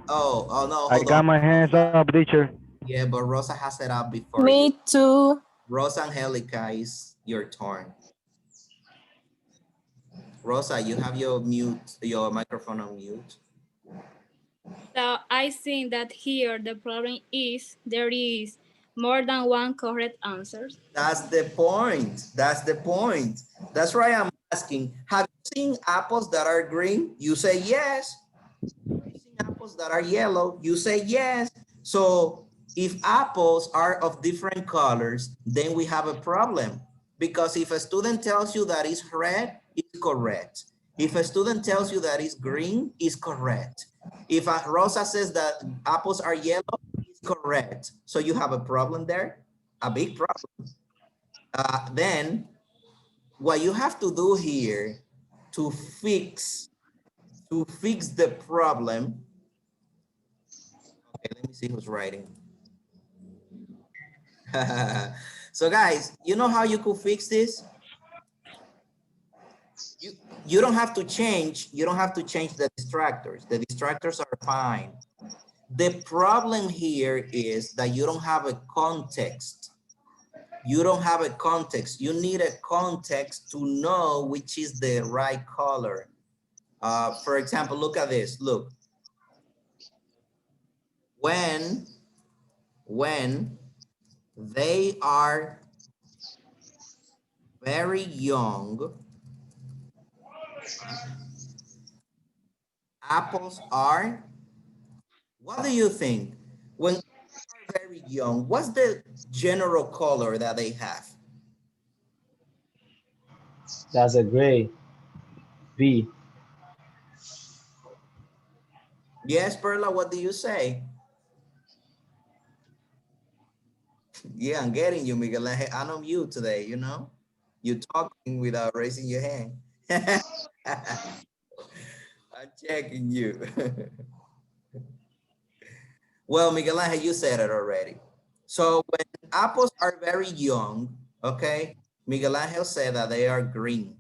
Oh no. I got my hands up, teacher. Yeah, but Rosa has it up before Me you. too. Rosa Angelica, is your turn. Rosa, you have your microphone on mute. So I think that here the problem is there is more than one correct answer. That's the point. That's the point. That's why I'm asking, have you seen apples that are green? You say yes. Have you seen apples that are yellow? You say yes. So if apples are of different colors, then we have a problem. Because if a student tells you that it's red, it's correct. If a student tells you that it's green, it's correct. If a Rosa says that apples are yellow, it's correct. So you have a problem there, a big problem. Then what you have to do here to fix the problem. Okay, let me see who's writing. So guys, you know how you could fix this? You don't have to change the distractors. The distractors are fine. The problem here is that you don't have a context. You don't have a context. You need a context to know which is the right color. For example, look at this, look. When they are very young, apples are, what do you think? When they're very young, what's the general color that they have? That's a great B. Yes, Perla, what do you say? Yeah, I'm getting you, Miguel. I'm on you today, you know? You're talking without raising your hand. I'm checking you. Well, Miguel Angel, you said it already. So when apples are very young, okay, Miguel Angel said that they are green.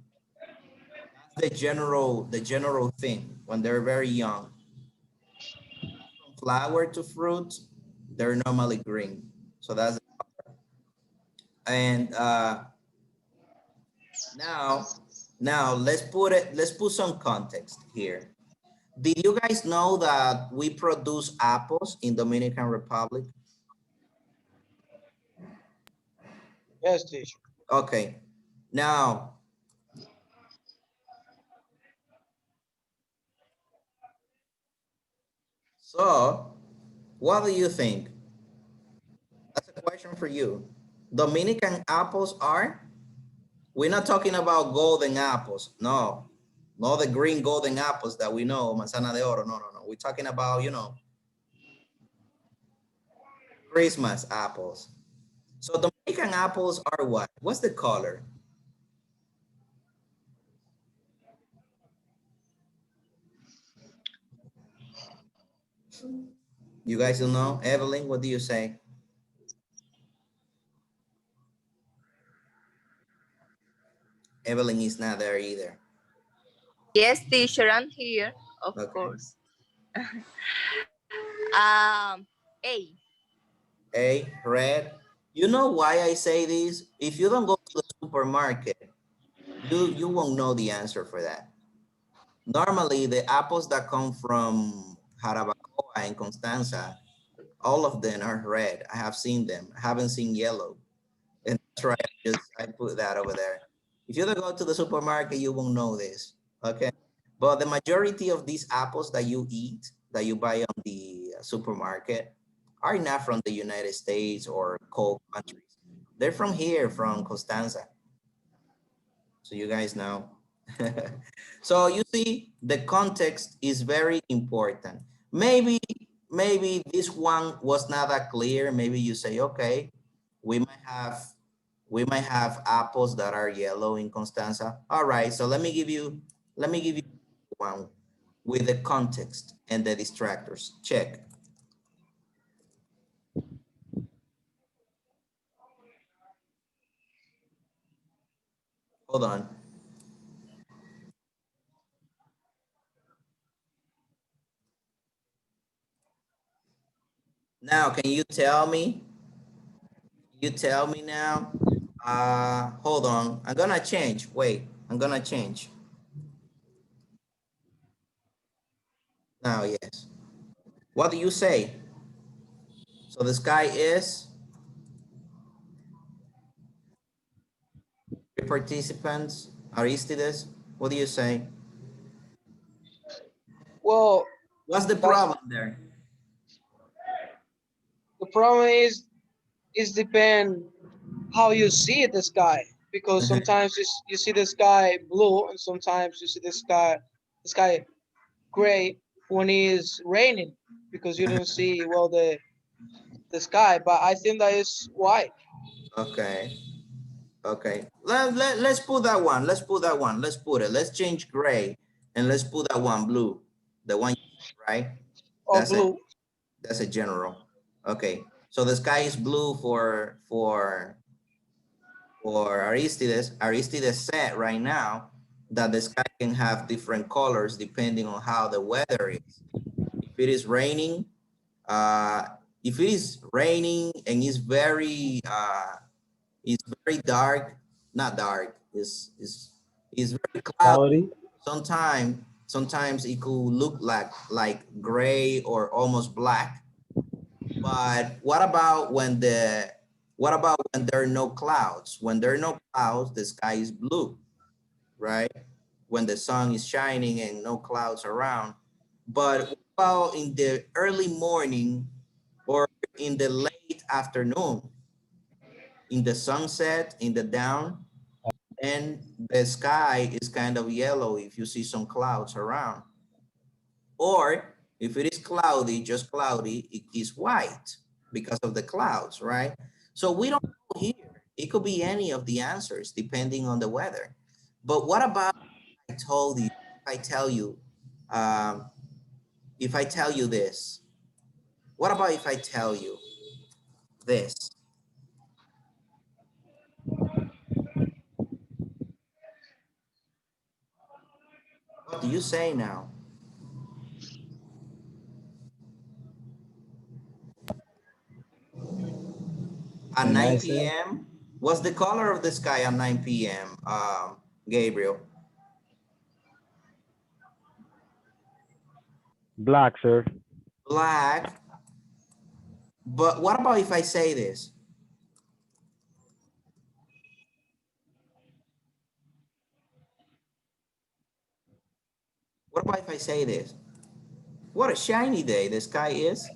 That's the general thing when they're very young. From flower to fruit, they're normally green. So that's the color. And now let's put some context here. Did you guys know that we produce apples in Dominican Republic? Yes, teacher. Okay, now, so what do you think? That's a question for you. Dominican apples are, we're not talking about golden apples. No, not the green golden apples that we know, manzana de oro. No. We're talking about, you know, Christmas apples. So Dominican apples are what? What's the color? You guys don't know? Evelyn, what do you say? Evelyn is not there either. Yes, teacher, I'm here, of course. A. A, red. You know why I say this? If you don't go to the supermarket, you won't know the answer for that. Normally, the apples that come from Jarabacoa and Constanza, all of them are red. I have seen them. I haven't seen yellow. And that's right, I put that over there. If you don't go to the supermarket, you won't know this, okay? But the majority of these apples that you eat, that you buy on the supermarket, are not from the United States or cold countries. They're from here, from Constanza. So you guys know. So you see, the context is very important. Maybe this one was not that clear. Maybe you say, okay, we might have apples that are yellow in Constanza. All right, so let me give you one with the context and the distractors. Check. Hold on. Now, can you tell me? You tell me now. Hold on. I'm gonna change. Wait, I'm gonna change. Now, yes. What do you say? So the sky is participants? Aristides, what do you say? Well, what's the problem there? The problem is depend how you see the sky, because sometimes you see the sky blue and sometimes you see the sky gray when it's raining, because you don't see well the sky. But I think that is white. Okay. Okay. Let's put that one. Let's put that one. Let's put it. Let's change gray and let's put that one blue. The one, right? Or blue. That's a general. Okay. So the sky is blue for Aristides. Aristides said right now that the sky can have different colors depending on how the weather is. If it is raining, and it's very dark, not dark, is very cloudy. Sometimes it could look like gray or almost black. But what about when there are no clouds? When there are no clouds, the sky is blue, right? When the sun is shining and no clouds around. But what about in the early morning or in the late afternoon? In the sunset, in the dawn, and the sky is kind of yellow if you see some clouds around. Or if it is cloudy, just cloudy, it is white because of the clouds, right? So we don't know here. It could be any of the answers depending on the weather. But what about if I tell you this? What about if I tell you this? What do you say now? At 9 p.m., what's the color of the sky at 9 p.m., Gabriel? Black, sir. Black. But what about if I say this? What about if I say this? What a shiny day the sky is.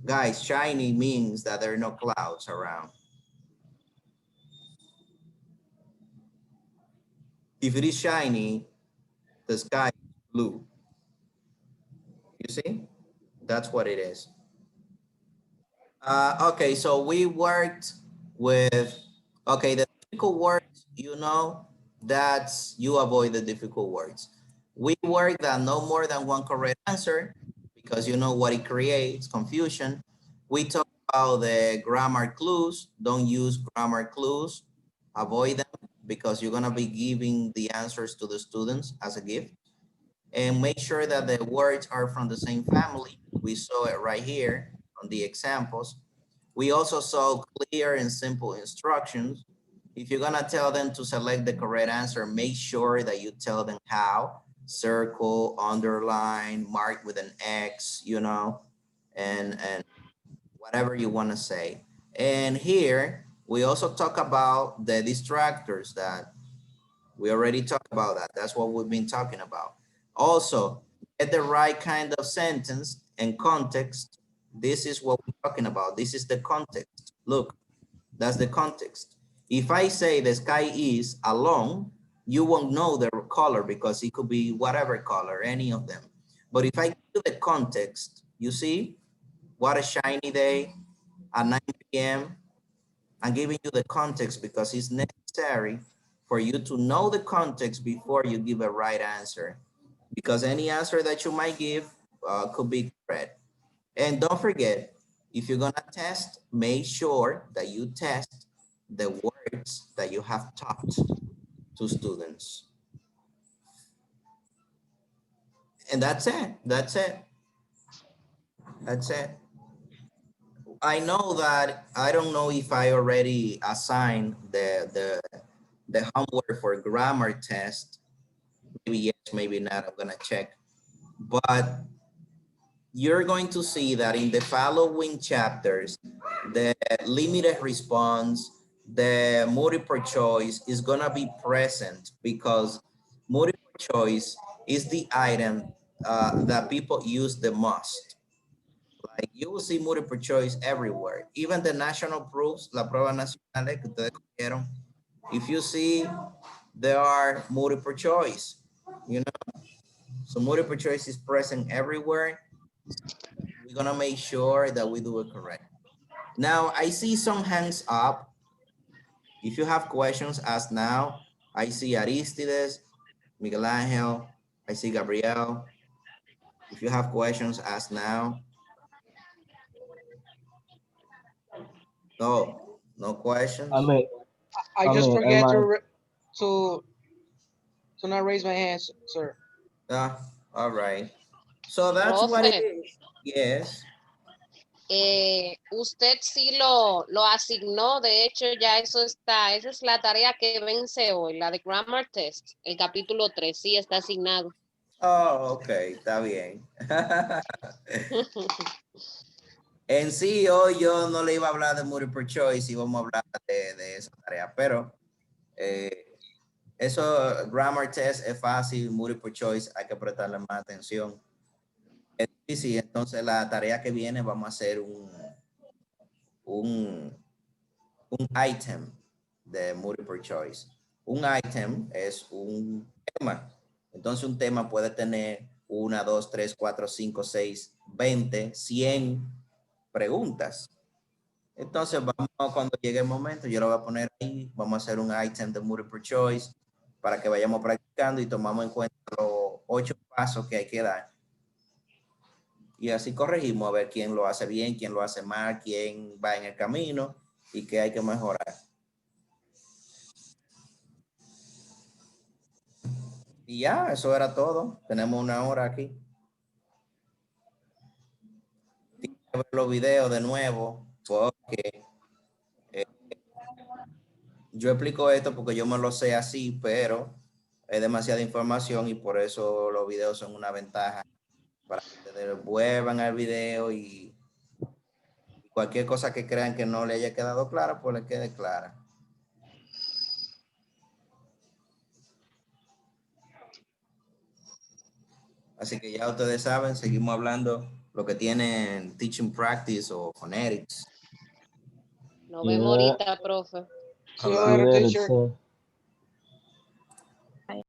Guys, shiny means that there are no clouds around. If it is shiny, the sky is blue. You see? That's what it is. Okay, so we worked with, okay, the difficult words, you know, that's, you avoid the difficult words. We worked that no more than one correct answer, because you know what it creates, confusion. We talked about the grammar clues. Don't use grammar clues. Avoid them because you're gonna be giving the answers to the students as a gift. And make sure that the words are from the same family. We saw it right here on the examples. We also saw clear and simple instructions. If you're gonna tell them to select the correct answer, make sure that you tell them how. Circle, underline, mark with an X, you know, and whatever you wanna say. And here, we also talk about the distractors that we already talked about that. That's what we've been talking about. Also, get the right kind of sentence and context. This is what we're talking about. This is the context. Look, that's the context. If I say the sky is alone, you won't know the color because it could be whatever color, any of them. But if I give you the context, you see, what a shiny day at 9 p.m. I'm giving you the context because it's necessary for you to know the context before you give a right answer. Because any answer that you might give could be correct. And don't forget, if you're gonna test, make sure that you test the words that you have taught to students. And that's it, that's it. That's it. I know that, I don't know if I already assigned the homework for grammar test. Maybe yes, maybe not, I'm gonna check. But you're going to see that in the following chapters, the limited response, the multiple choice is gonna be present because multiple choice is the item that people use the most. Like you will see multiple choice everywhere. Even the national proofs, la prueba nacional que ustedes cogieron, if you see, there are multiple choice, you know? So multiple choice is present everywhere. We're gonna make sure that we do it correct. Now, I see some hands up. If you have questions, ask now. I see Aristides, Miguel Angel, I see Gabriel. If you have questions, ask now. No, no questions. I just forget to not raise my hand, sir. All right. So that's what it is. Yes. Usted sí lo asignó, de hecho ya eso está, esa es la tarea que vence hoy, la de Grammar Test, el capítulo 3, sí está asignado. Oh, ok, está bien. En sí, hoy yo no le iba a hablar de multiple choice, íbamos a hablar de esa tarea, pero eso, Grammar Test es fácil, multiple choice hay que prestarle más atención. Es difícil, entonces la tarea que viene vamos a hacer un item de multiple choice. Un item es un tema. Entonces un tema puede tener 1, 2, 3, 4, 5, 6, 20, 100 preguntas. Entonces vamos, cuando llegue el momento, yo lo voy a poner ahí, vamos a hacer un item de multiple choice para que vayamos practicando y tomamos en cuenta los 8 pasos que hay que dar. Y así corregimos a ver quién lo hace bien, quién lo hace mal, quién va en el camino y qué hay que mejorar. Y ya, eso era todo. Tenemos 1 hora aquí. Tienes que ver los videos de nuevo porque yo explico esto porque yo me lo sé así, pero es demasiada información y por eso los videos son una ventaja para que ustedes vuelvan al video y cualquier cosa que crean que no le haya quedado clara, pues le quede clara. Así que ya ustedes saben, seguimos hablando lo que tienen Teaching Practice o Phonetics. Nos vemos ahorita, profe. See you later, teacher.